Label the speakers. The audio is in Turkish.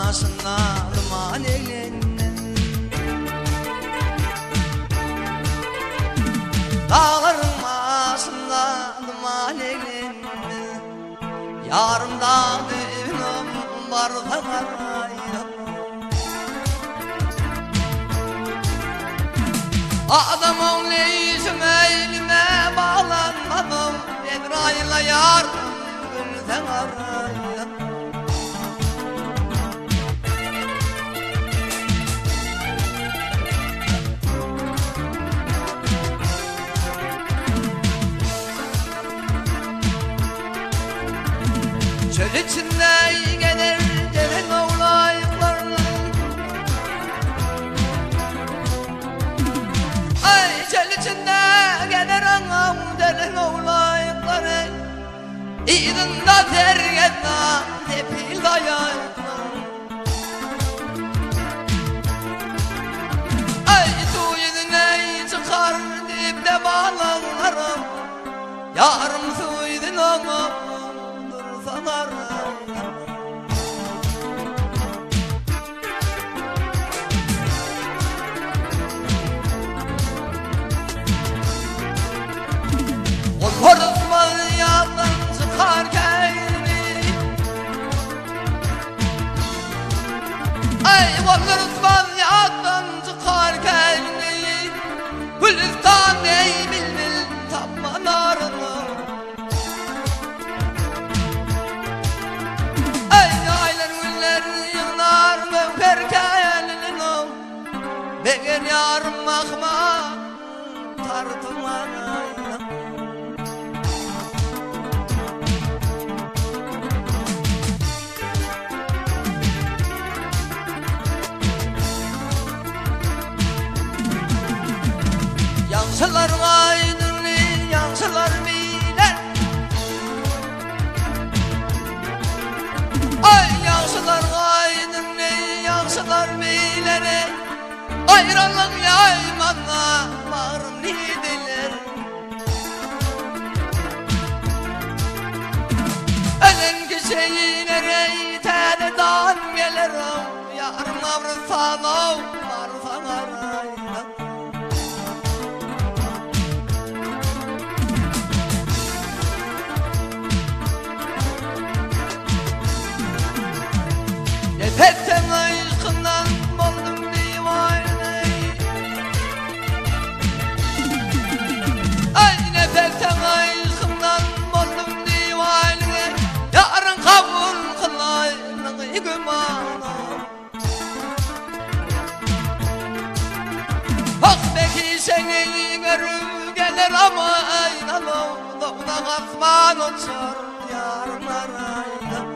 Speaker 1: masına duman eylenin. Dağların masına duman eylenin. Yarımda düğünüm var sarayda. Adam oğlu yüzüme bağlanmadım, Ebrahim'le yardım gülden arayla. Çöl içinde gelir gelen oğlayıklarını, ay çöl içinde gelir anam gelen oğlayıkları, İdinde terk etme tepil dayaklarını. Ay suyudun çıkar dipte bağlanırım, yarım suyudun ama Osman yandan çıkarken, ay Osman yandan çıkarken, Gülistan ey bilbil tapmanarını. Beğer yarım akma tartımana. Yansılar aydınlı, yansılar biler. Ay yansılar aydınlı, yansılar biler. Ayrılık yaymana varım nidiler. Ölen kişilere tededen gelirim, yarım avrısan ol varsan arayla. Nefetten aşkından buldum divane. Ay nefetten aşkından buldum divane. Yarın kabul kılayım gümanı. Bak belki seni görüp gelir ama aynalım. Doğuda kasman uçar yarın arayla.